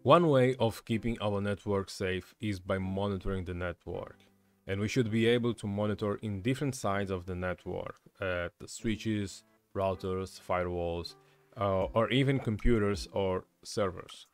One way of keeping our network safe is by monitoring the network. And we should be able to monitor in different sides of the network, the switches, routers, firewalls, or even computers or servers.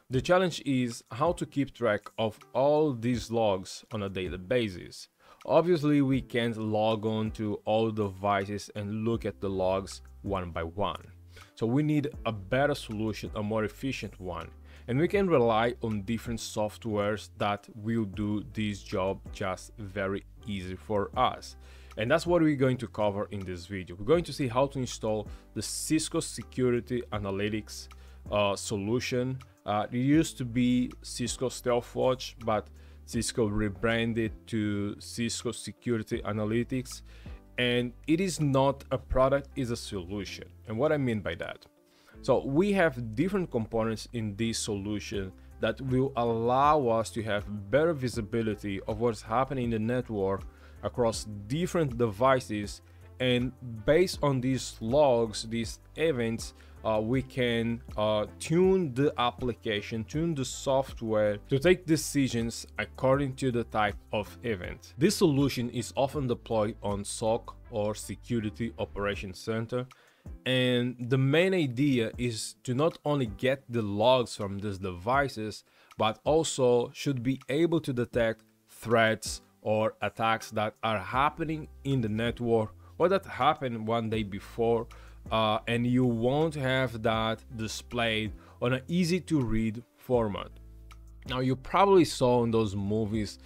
The challenge is how to keep track of all these logs on a daily basis. Obviously, we can't log on to all devices and look at the logs one by one. So we need a better solution, a more efficient one. And we can rely on different softwares that will do this job just very easy for us. And that's what we're going to cover in this video. We're going to see how to install the Cisco Security Analytics solution. It used to be Cisco Stealthwatch, but Cisco rebranded to Cisco Security Analytics. And it is not a product, it's a solution. And what I mean by that? So we have different components in this solution that will allow us to have better visibility of what's happening in the network across different devices, and based on these logs, these events, we can tune the application, tune the software to take decisions according to the type of event. This solution is often deployed on SOC or Security Operations Center, and the main idea is to not only get the logs from these devices, but also should be able to detect threats or attacks that are happening in the network or that happened one day before, and you won't have that displayed on an easy to read format. Now, you probably saw in those movies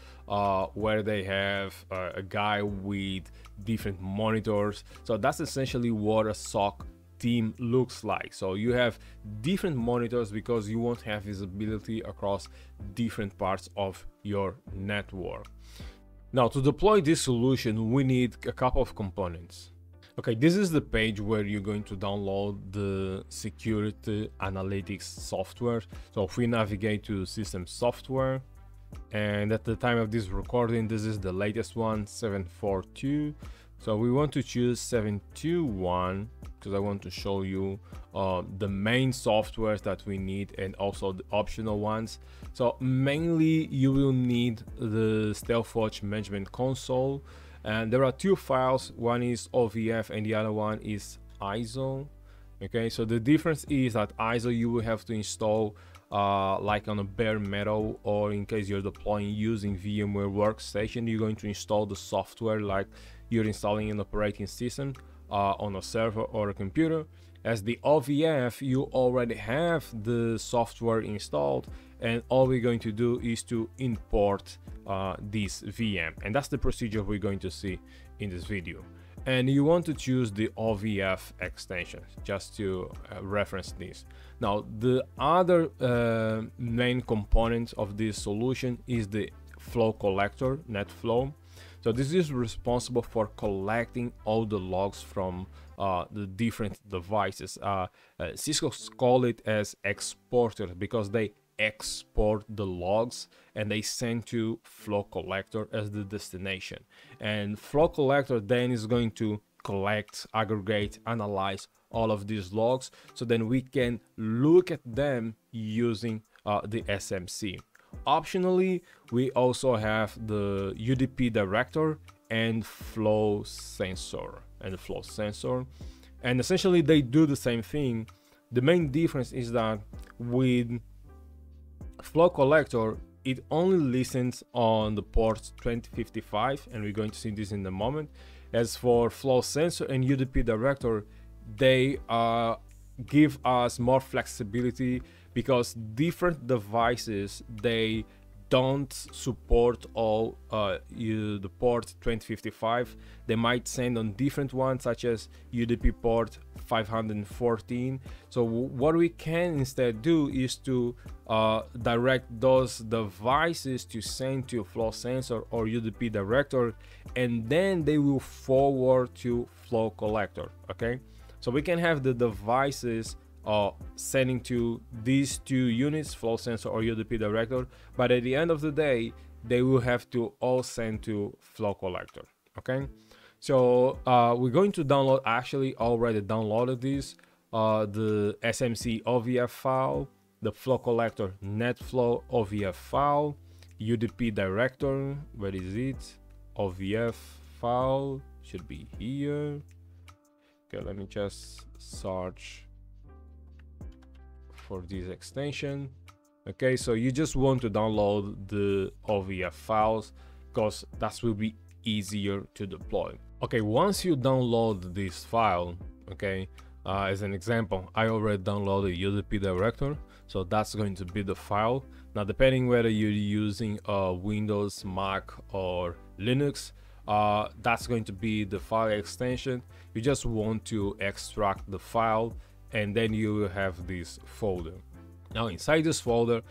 where they have a guy with different monitors. So that's essentially what a SOC team looks like. So you have different monitors because you won't have visibility across different parts of your network. Now, to deploy this solution, we need a couple of components. Okay, this is the page where you're going to download the Security Analytics software. So if we navigate to System Software, and at the time of this recording, this is the latest one, 742. So we want to choose 721 because I want to show you the main softwares that we need and also the optional ones. So mainly you will need the Stealthwatch Management Console, and there are two files. One is OVF and the other one is ISO. Okay, so the difference is that ISO you will have to install like on a bare metal, or in case you're deploying using VMware Workstation, you're going to install the software like you're installing an operating system on a server or a computer. As the OVF, you already have the software installed, and all we're going to do is to import this VM, and that's the procedure we're going to see in this video. And you want to choose the OVF extension just to reference this. Now, the other main component of this solution is the flow collector, NetFlow. So this is responsible for collecting all the logs from the different devices. Cisco call it as exporters because they export the logs and they send to flow collector as the destination, and flow collector then is going to collect, aggregate, analyze all of these logs, so then we can look at them using the SMC. Optionally, we also have the UDP director and flow sensor and essentially they do the same thing. The main difference is that with flow collector, it only listens on the port 2055, and we're going to see this in a moment. As for flow sensor and UDP director, they give us more flexibility because different devices, they don't support all the port 2055. They might send on different ones, such as UDP port 514. So what we can instead do is to direct those devices to send to flow sensor or UDP director, and then they will forward to flow collector. Okay, so we can have the devices sending to these two units, flow sensor or UDP director, but at the end of the day, they will have to all send to flow collector. Okay, so we're going to download, actually already downloaded this, the SMC OVF file, the flow collector netflow OVF file, UDP director, where is it? OVF file should be here. Okay, let me just search for this extension. Okay, so you just want to download the OVF files because that will be easier to deploy. Okay, once you download this file, okay, as an example, I already downloaded UDP director, so that's going to be the file. Now, depending whether you're using Windows, Mac, or Linux, that's going to be the file extension. You just want to extract the file, and then you will have this folder. Now, inside this folder,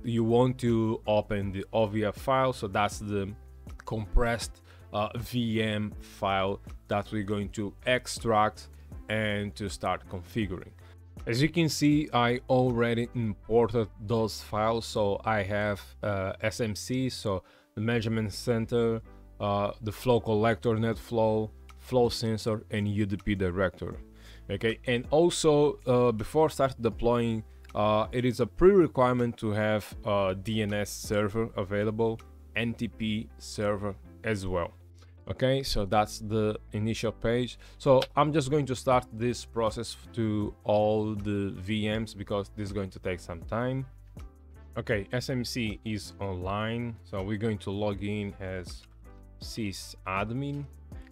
you want to open the OVF file, so that's the compressed VM file that we're going to extract and to start configuring. As you can see, I already imported those files, so I have SMC, so the measurement center, the flow collector netflow, flow sensor, and UDP director. Okay, and also before start deploying, it is a pre-requirement to have a DNS server available, NTP server as well. Okay, so that's the initial page. So I'm just going to start this process to all the VMs because this is going to take some time. Okay, SMC is online, so we're going to log in as sysadmin,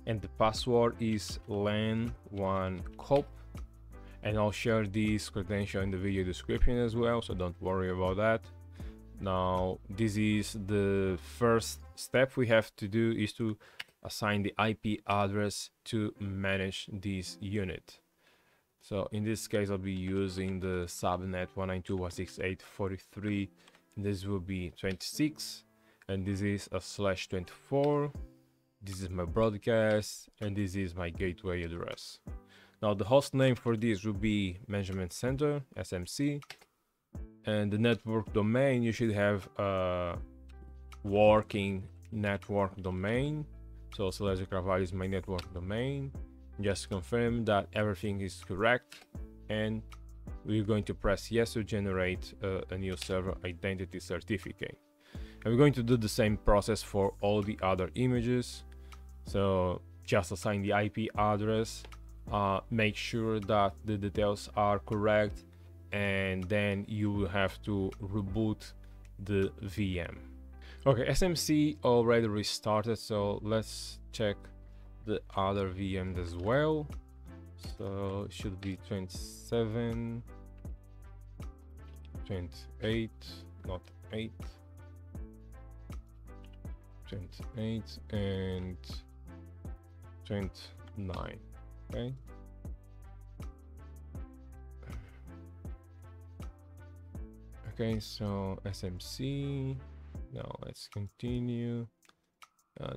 and the password is LAN1COP, and I'll share this credential in the video description as well, so don't worry about that. Now, this is the first step we have to do, is to assign the IP address to manage this unit. So in this case, I'll be using the subnet 192.168.43. This will be 26, and this is a /24. This is my broadcast, and this is my gateway address. Now, the host name for this will be measurement center, SMC, and the network domain, you should have a working network domain. So Celeste Carvalho is my network domain. Just confirm that everything is correct, and we're going to press yes to generate a new server identity certificate. And we're going to do the same process for all the other images. So just assign the IP address, make sure that the details are correct, and then you will have to reboot the VM. Okay, SMC already restarted, so let's check the other VMs as well. So it should be 27, 28, not 8, 28, and 29. Okay. Okay, so SMC. Now let's continue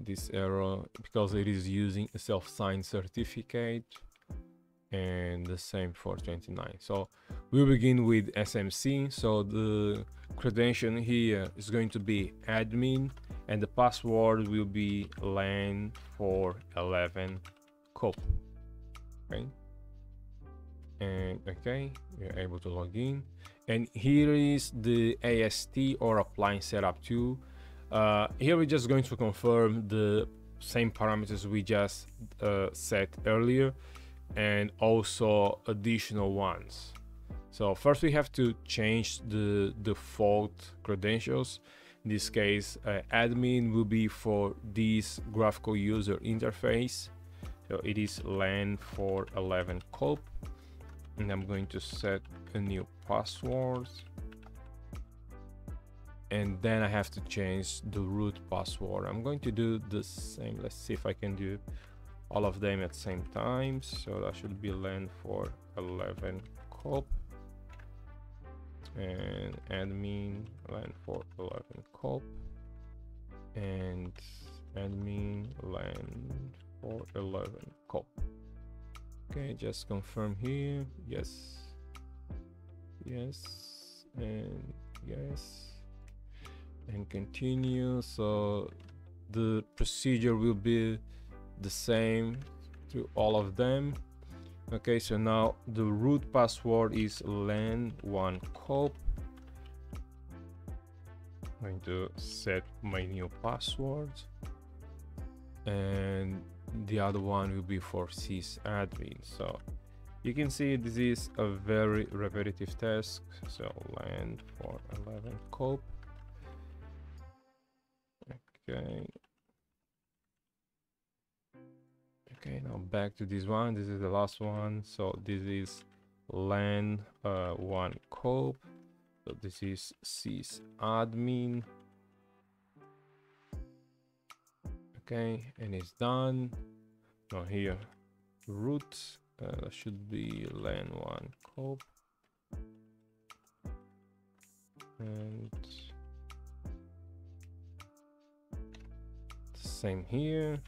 this error because it is using a self-signed certificate, and the same for 29. So we'll begin with SMC. So the credential here is going to be admin, and the password will be LAN411COP. Okay, and okay, we're able to log in. And here is the AST or appliance setup tool. Here we're just going to confirm the same parameters we just set earlier, and also additional ones. So first we have to change the default credentials. In this case, admin will be for this graphical user interface. So it is LAN411COP, and I'm going to set a new password, and then I have to change the root password. I'm going to do the same. Let's see if I can do all of them at the same time. So that should be LAN411COP and admin LAN411COP and admin LAN411COP. Okay, just confirm here. Yes, yes, and yes, and continue. So the procedure will be the same to all of them. Okay, so now the root password is LAN1COP, going to set my new password, and the other one will be for sysadmin. So you can see this is a very repetitive task. So LAN for 11 cope. Okay. Okay, now back to this one. This is the last one. So this is LAN 1 cope. So this is sysadmin. Okay, and it's done. Now here, root. That should be LAN 1 cope. And same here.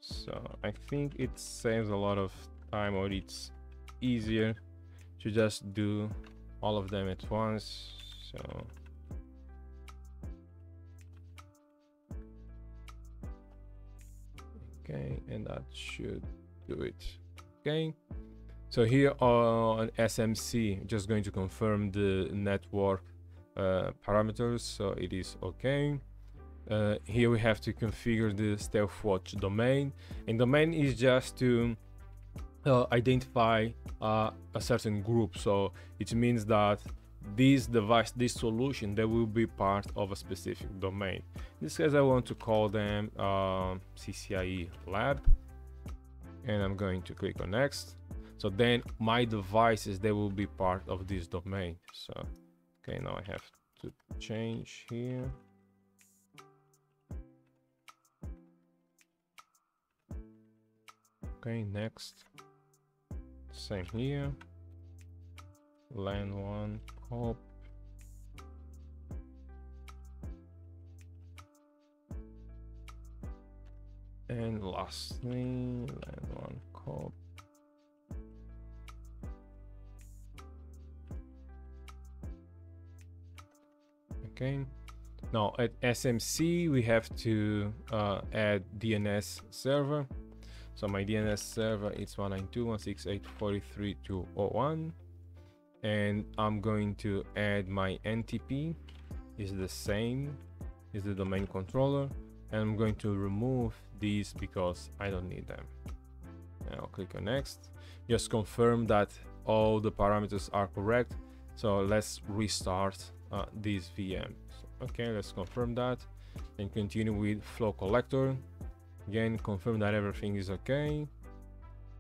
So I think it saves a lot of time, or it's easier to just do all of them at once. So okay, and that should do it. Okay, so here on SMC, just going to confirm the network parameters, so it is okay. Here we have to configure the Stealthwatch domain, and domain is just to identify a certain group. So it means that this device, this solution, they will be part of a specific domain. In this case, I want to call them CCIE lab, and I'm going to click on next. So then my devices, they will be part of this domain. So okay, now I have to change here. Okay, next. Same here. LAN 1 cop. And lastly, LAN 1 cop. Okay. Now at SMC, we have to add DNS server. So my DNS server is 192.168.43.201, and I'm going to add my NTP. Is the same, is the domain controller, and I'm going to remove these because I don't need them. And I'll click on next. Just confirm that all the parameters are correct. So let's restart this VM. So, okay, let's confirm that and continue with flow collector. Again, confirm that everything is okay.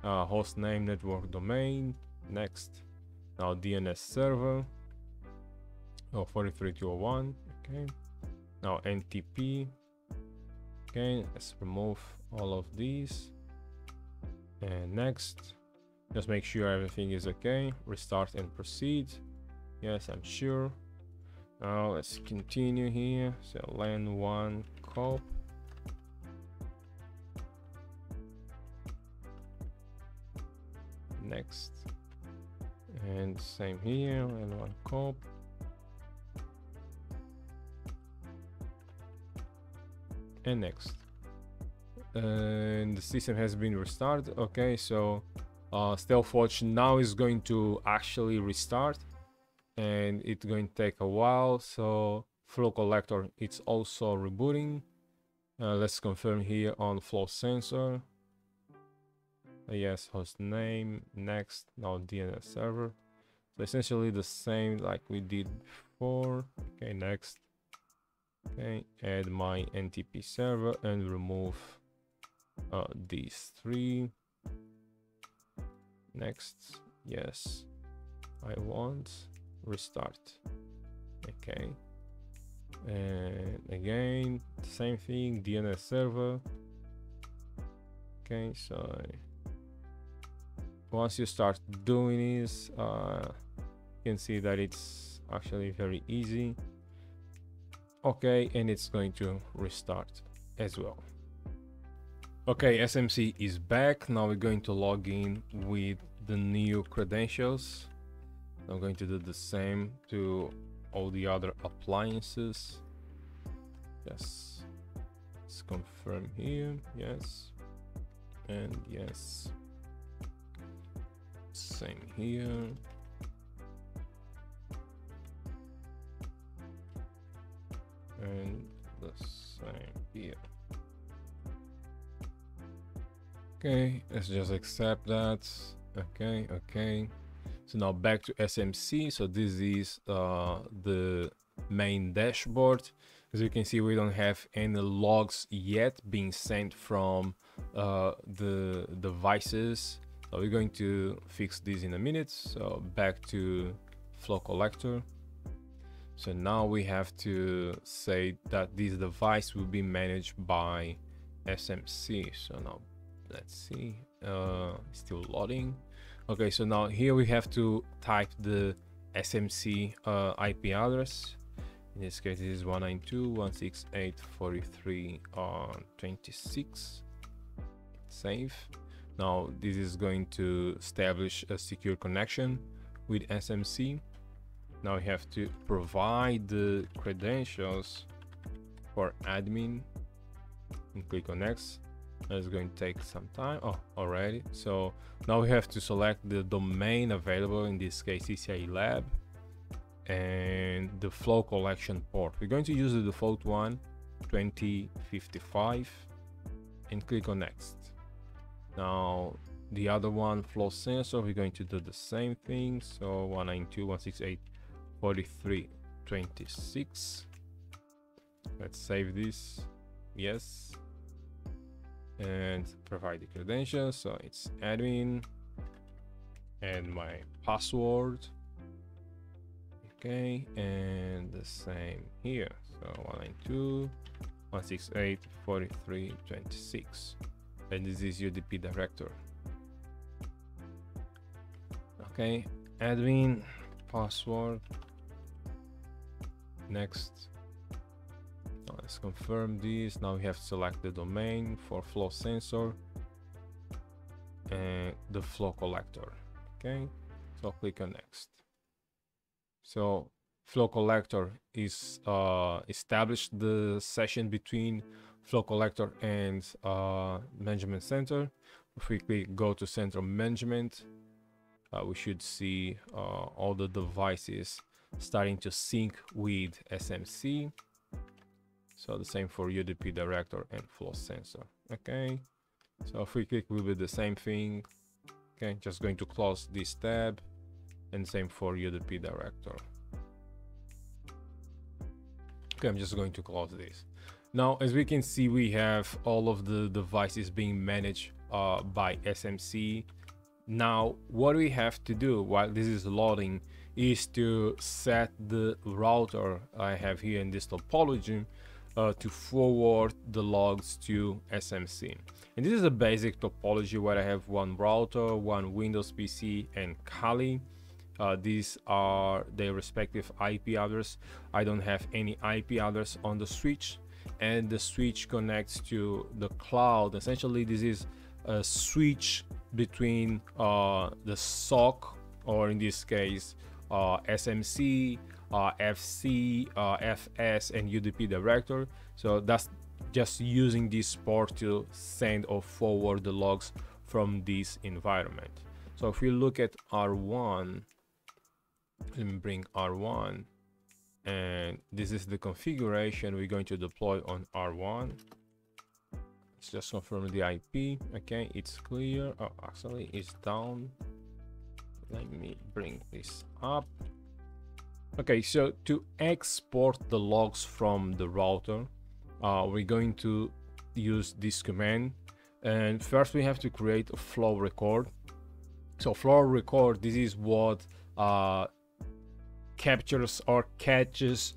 Host name, network domain. Next. Now DNS server. Oh, 43.201. Okay. Now NTP. Okay, let's remove all of these. And next. Just make sure everything is okay. Restart and proceed. Yes, I'm sure. Now let's continue here. So LAN 1 cop. Next, and same here, and 1 cop. And next, and the system has been restarted. Okay, so Stealthwatch now is going to actually restart, and it's going to take a while. So flow collector, it's also rebooting. Let's confirm here on flow sensor. Yes, host name. Next, now DNS server. So essentially the same like we did before. Okay, next. Okay, add my NTP server and remove these 3. Next, yes, I want restart. Okay, and again same thing, DNS server. Okay, so once you start doing this, you can see that it's actually very easy. Okay, and it's going to restart as well. Okay, SMC is back. Now we're going to log in with the new credentials. I'm going to do the same to all the other appliances. Yes, let's confirm here. Yes, and yes. Same here. here. Okay, let's just accept that. Okay. So now back to SMC. So this is the main dashboard. As you can see, we don't have any logs yet being sent from the devices. So we're going to fix this in a minute. So back to flow collector. So now we have to say that this device will be managed by SMC. So now let's see, still loading. Okay, so now here we have to type the SMC IP address. In this case, this is 192.168.43.26. Save. Now this is going to establish a secure connection with SMC. Now we have to provide the credentials for admin and click on next. It's going to take some time. Oh, already. So now we have to select the domain available, in this case CCIE lab, and the flow collection port. We're going to use the default one, 2055, and click on next. Now the other one, flow sensor, we're going to do the same thing. So 192.168.43.26. Let's save this. Yes. And provide the credentials. So it's admin and my password. Okay, and the same here. So 192.168.43.26, and this is UDP director. Okay, admin, password, next. Now let's confirm this. Now we have to select the domain for flow sensor and the flow collector. Okay, so click on next. So flow collector is established the session between flow collector and management center. If we click go to central management, we should see all the devices starting to sync with SMC. So the same for UDP director and flow sensor. Okay, so if we click, will be the same thing. Okay, just going to close this tab, and same for UDP director. Okay, I'm just going to close this. Now, as we can see, we have all of the devices being managed by SMC. Now, what we have to do while this is loading is to set the router I have here in this topology to forward the logs to SMC. And this is a basic topology where I have one router, one Windows PC, and Kali. These are their respective IP address. I don't have any IP address on the switch, and the switch connects to the cloud. Essentially, this is a switch between the SOC, or in this case SMC, FC, FS, and UDP director. So that's just using this port to send or forward the logs from this environment. So if we look at R1, let me bring R1, and this is the configuration we're going to deploy on R1. Let's just confirm the IP. Okay, it's clear. Oh, actually it's down. Let me bring this up. Okay, so to export the logs from the router, we're going to use this command, and first we have to create a flow record. So flow record, this is what captures or catches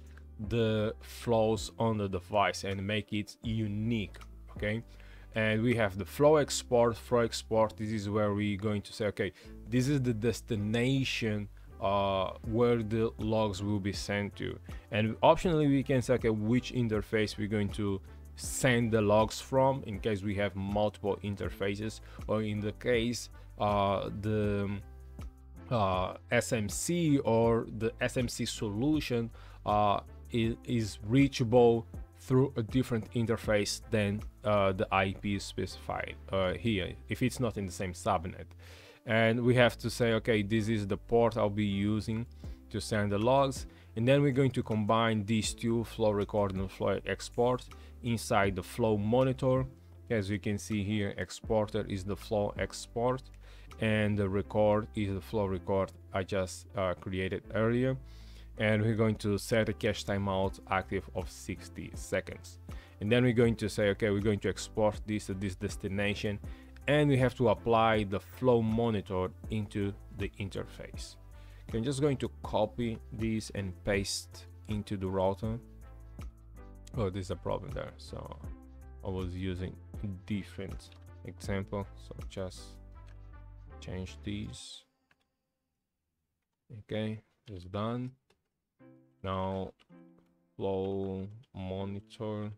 the flows on the device and make it unique. Okay, and we have the flow export. This is where we're going to say, okay, this is the destination where the logs will be sent to, and optionally we can say, okay, which interface we're going to send the logs from, in case we have multiple interfaces, or in the case the SMC or the SMC solution is reachable through a different interface than the IP specified here, if it's not in the same subnet. And we have to say, okay, this is the port I'll be using to send the logs, and then we're going to combine these two, flow record and flow export, inside the flow monitor. As you can see here, exporter is the flow export and the record is the flow record I just created earlier. And we're going to set a cache timeout active of 60 seconds. And then we're going to say, okay, we're going to export this to this destination, and we have to apply the flow monitor into the interface. Okay, I'm just going to copy this and paste into the router. Oh, there's a problem there. So I was using a different example. So just change these. Okay, it's done. Now flow monitor.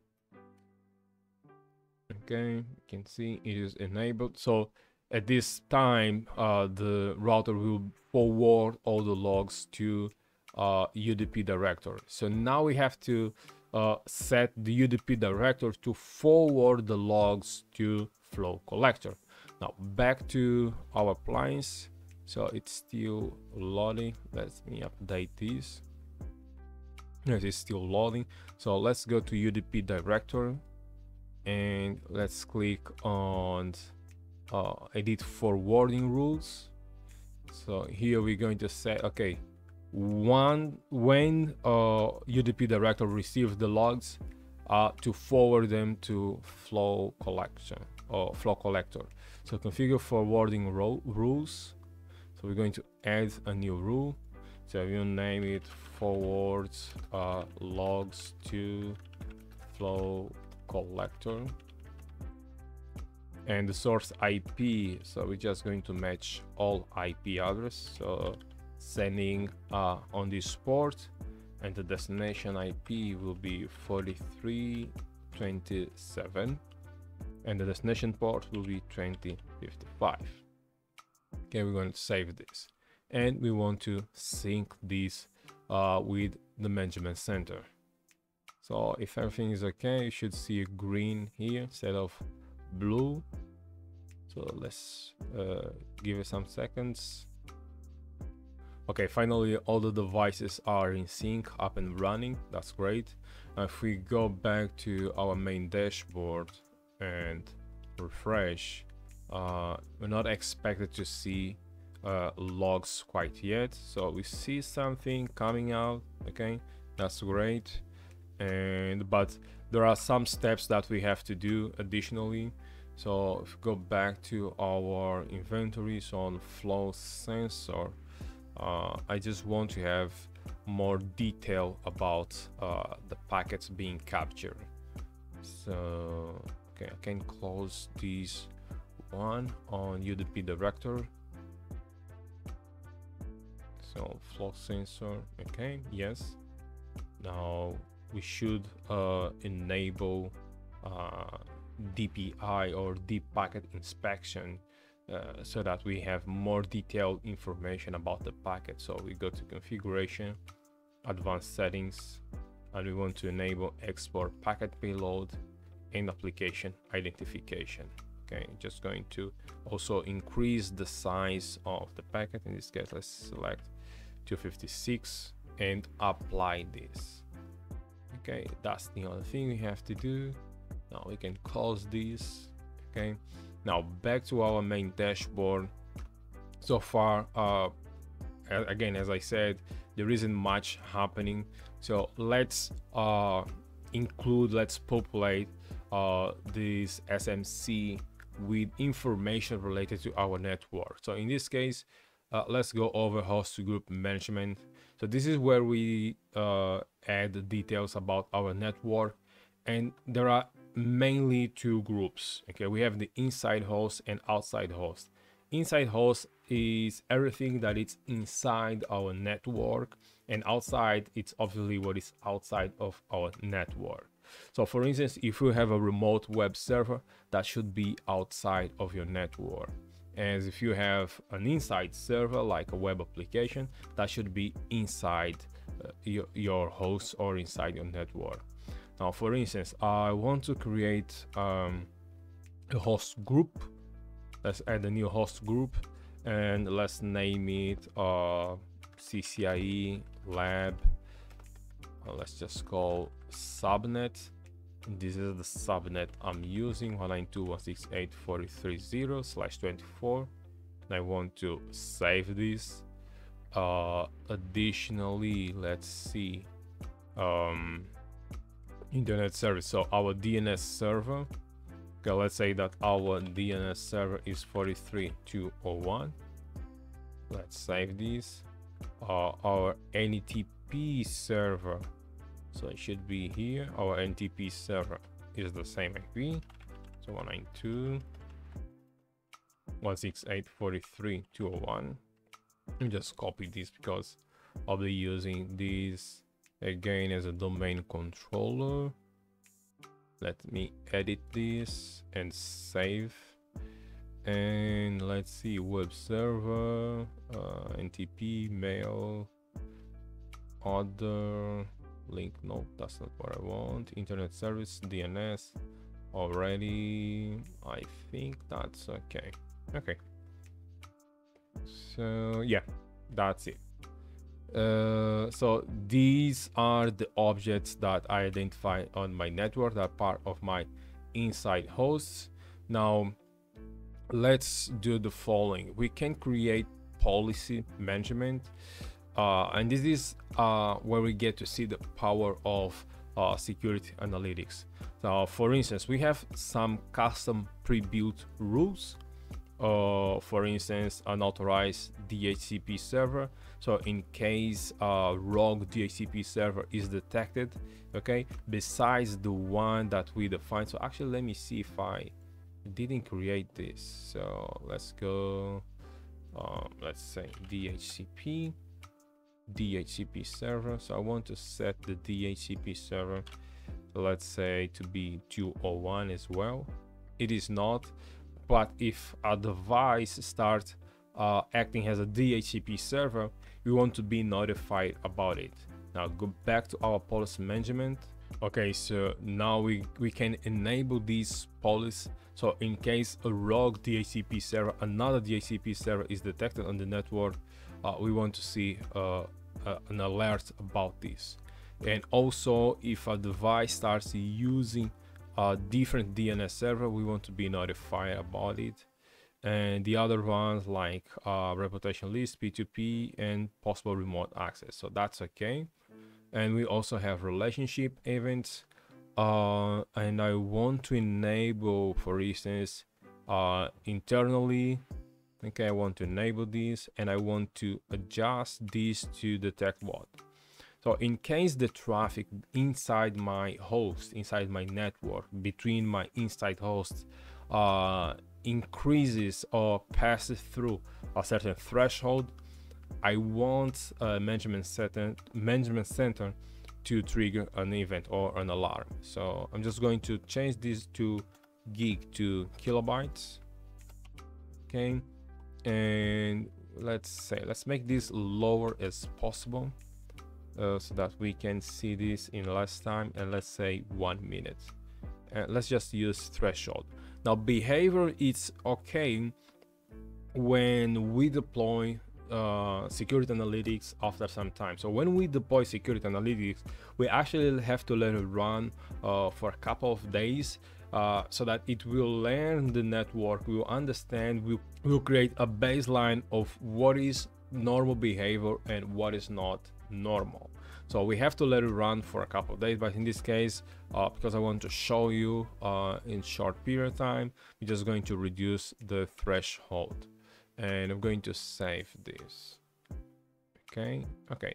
Okay, you can see it is enabled. So at this time, the router will forward all the logs to UDP directory. So now we have to set the UDP directory to forward the logs to flow collector. Now back to our appliance. So it's still loading. Let me update this. It is still loading. So let's go to UDP directory and let's click on edit forwarding rules. So here we're going to say, okay, when UDP directory receives the logs, to forward them to flow collection or flow collector. So configure forwarding rules. So we're going to add a new rule. So we'll name it forward logs to flow collector, and the source IP, so we're just going to match all IP address, so sending on this port, and the destination IP will be 4327 and the destination port will be 2055. Okay, we're going to save this and we want to sync this with the management center. So if everything is okay, you should see a green here instead of blue. So let's give it some seconds. Okay, finally all the devices are in sync, up and running. That's great. If we go back to our main dashboard and refresh, we're not expected to see logs quite yet. So we see something coming out. Okay, that's great. But there are some steps that we have to do additionally. So if we go back to our inventory, so on flow sensor, I just want to have more detail about the packets being captured. So okay, I can close this one on UDP directory. So flow sensor, okay, yes. Now we should enable DPI or deep packet inspection so that we have more detailed information about the packet. So we go to configuration, advanced settings, and we want to enable export packet payload and application identification. Okay, just going to also increase the size of the packet. In this case, let's select 256 and apply this. Okay, that's the only thing we have to do. Now we can close this. Okay, now back to our main dashboard. So far, again, as I said, there isn't much happening. So let's populate this SMC with information related to our network. So in this case, let's go over host group management. So this is where we add the details about our network, and there are mainly two groups. Okay, we have the inside host and outside host. Inside host is everything that is inside our network, and outside it's obviously what is outside of our network. So for instance, if you have a remote web server, that should be outside of your network. As if you have an inside server like a web application, that should be inside your host or inside your network. Now, for instance, I want to create a host group. Let's add a new host group and let's name it CCIE lab, let's just call subnet. This is the subnet I'm using, 192.168.43.0/24. I want to save this. Additionally, let's see, internet service. So our DNS server, okay, let's say that our DNS server is 43.201. Let's save this. Our NTP server, so it should be here. Our NTP server is the same IP, so 192.168.43.201. Just copy this because I'll be using this again as a domain controller. Let me edit this and save. And let's see, web server, NTP, mail, other, link, no, that's not what I want. Internet service, DNS, already, I think that's okay. Okay, so yeah, that's it. So these are the objects that I identify on my network that are part of my inside hosts. Now let's do the following. We can create policy management, and this is where we get to see the power of security analytics. So for instance, we have some custom pre-built rules. For instance, unauthorized DHCP server. So in case a rogue DHCP server is detected, okay, besides the one that we define. So actually, let me see if I didn't create this. So let's go, let's say DHCP server. So I want to set the DHCP server, let's say, to be 201 as well. It is not, but if a device starts acting as a DHCP server, we want to be notified about it. Now go back to our policy management. Okay, so now we can enable these policies. So in case a rogue DHCP server, another DHCP server is detected on the network, we want to see an alert about this. And also, if a device starts using a different DNS server, we want to be notified about it. And the other ones like reputation list, P2P, and possible remote access. So that's okay. And we also have relationship events. And I want to enable, for instance, internally. Okay, I want to enable this, and I want to adjust this to detect what. So in case the traffic inside my host, inside my network, between my inside hosts increases or passes through a certain threshold, I want a management center to trigger an event or an alarm. So I'm just going to change this to gig to kilobytes. Okay, and let's make this lower as possible, so that we can see this in less time, and let's say 1 minute. Let's just use threshold. Now behavior is okay when we deploy security analytics after some time. So when we deploy security analytics, we actually have to let it run for a couple of days, so that it will learn the network, will understand, will create a baseline of what is normal behavior and what is not normal. So we have to let it run for a couple of days, but in this case, because I want to show you in short period of time, we're just going to reduce the threshold, and I'm going to save this. Okay,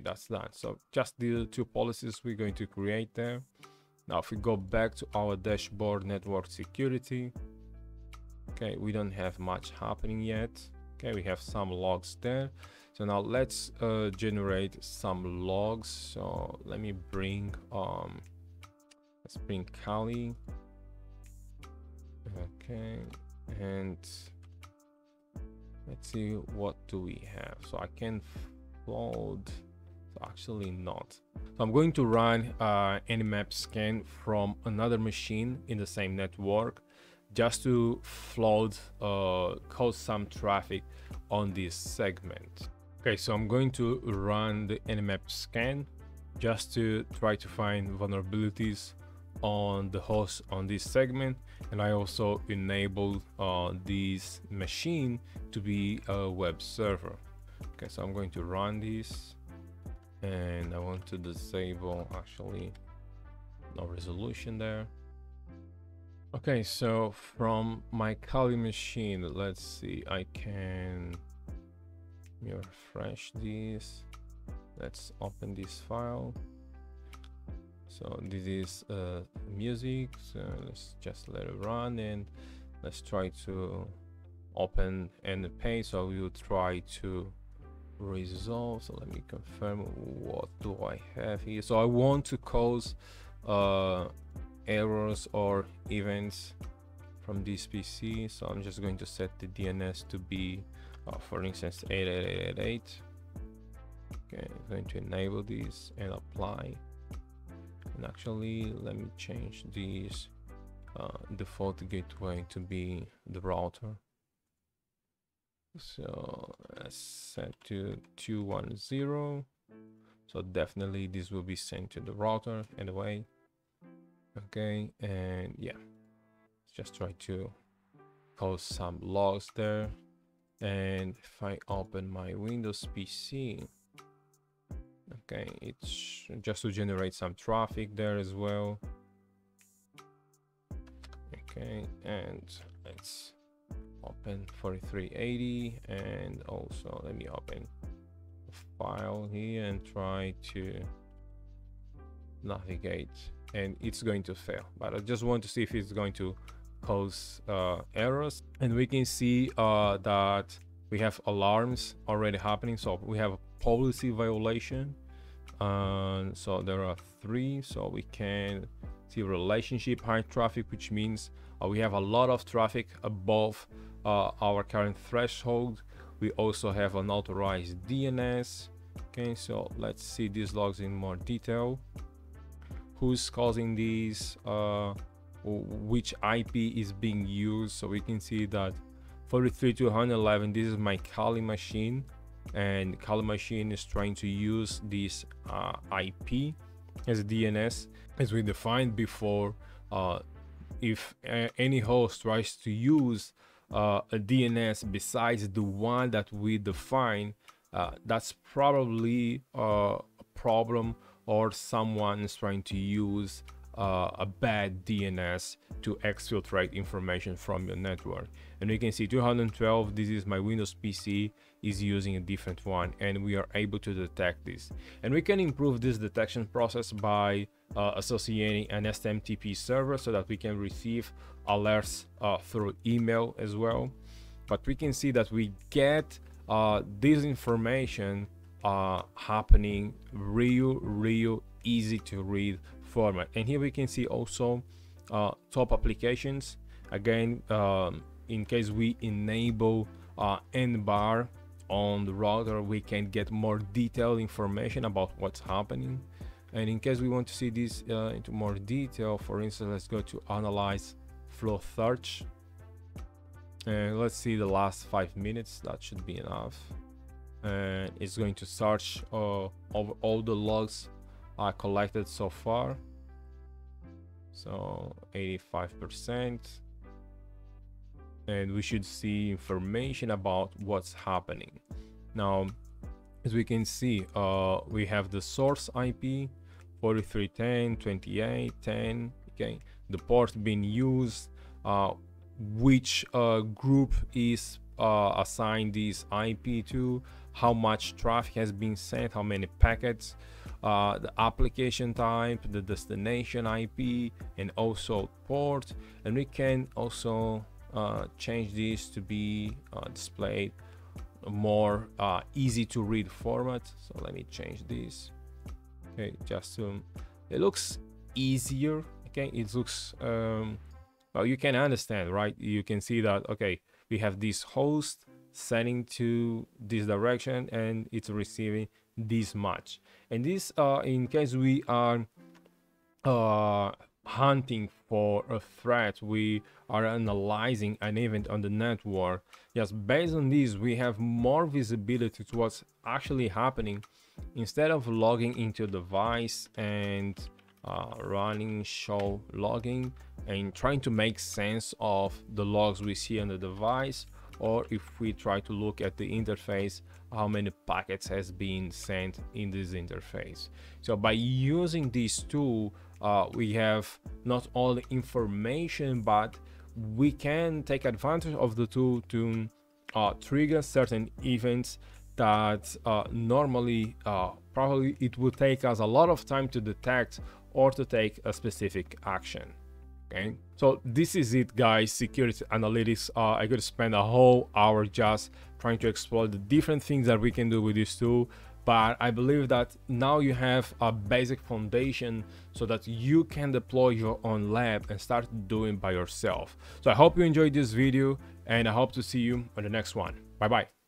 that's done. So just the two policies we're going to create there. Now if we go back to our dashboard, network security, okay, we don't have much happening yet. Okay, we have some logs there. So now let's generate some logs. So let me bring let's bring Kali. Okay, and let's see, what do we have? So I can float, so actually not. So I'm going to run Nmap scan from another machine in the same network, just to float, cause some traffic on this segment. Okay, so I'm going to run the nmap scan just to try to find vulnerabilities on the host on this segment, and I also enabled this machine to be a web server. Okay, so I'm going to run this, and I want to disable, actually no resolution there. Okay, so from my Kali machine, let's see, I can refresh this. Let's open this file. So this is music, so let's just let it run, and let's try to open and pay. So we will try to resolve. So let me confirm, what do I have here? So I want to cause errors or events from this PC, so I'm just going to set the DNS to be for instance 88888. Okay, I'm going to enable this and apply. And actually, let me change this default gateway to be the router. So let's set to 210. So definitely this will be sent to the router anyway. Okay, and yeah, just try to cause some logs there. And if I open my Windows PC, okay, it's just to generate some traffic there as well. Okay, and let's open 4380, and also let me open a file here and try to navigate, and it's going to fail, but I just want to see if it's going to cause errors. And we can see that we have alarms already happening. So we have a policy violation, so there are 3. So we can see relationship high traffic, which means we have a lot of traffic above our current threshold. We also have unauthorized DNS. Okay, so let's see these logs in more detail. Who's causing these, which IP is being used. So we can see that 43.211, this is my Kali machine, and Kali machine is trying to use this IP as DNS, as we defined before. If any host tries to use a DNS besides the one that we define, that's probably a problem, or someone is trying to use a bad DNS to exfiltrate information from your network. And you can see 212, this is my Windows PC, is using a different one, and we are able to detect this. And we can improve this detection process by associating an SMTP server so that we can receive alerts through email as well. But we can see that we get this information happening real easy to read format. And here we can see also top applications. Again, in case we enable nbar on the router, we can get more detailed information about what's happening. And in case we want to see this into more detail, for instance, let's go to analyze flow search, and let's see the last 5 minutes. That should be enough. And it's going to search over all the logs collected so far. So 85%, and we should see information about what's happening. Now, as we can see, we have the source IP 43.10.28.10. Okay, the port being used, which group is assigned this IP to, how much traffic has been sent, how many packets, the application type, the destination IP, and also port. And we can also change this to be displayed more easy to read format. So let me change this. Okay, just it looks easier. Okay, it looks well, you can understand, right? You can see that, okay, we have this host sending to this direction and it's receiving this much. And this in case we are hunting for a threat, we are analyzing an event on the network, yes, based on this we have more visibility to what's actually happening, instead of logging into a device and running show logging and trying to make sense of the logs we see on the device, or if we try to look at the interface, how many packets has been sent in this interface. So by using this tool, we have not only information, but we can take advantage of the tool to trigger certain events that normally probably it would take us a lot of time to detect or to take a specific action. Okay, so this is it, guys. Security analytics. I could spend a whole hour just trying to explore the different things that we can do with this tool, but I believe that now you have a basic foundation so that you can deploy your own lab and start doing by yourself. So I hope you enjoyed this video, and I hope to see you on the next one. Bye bye.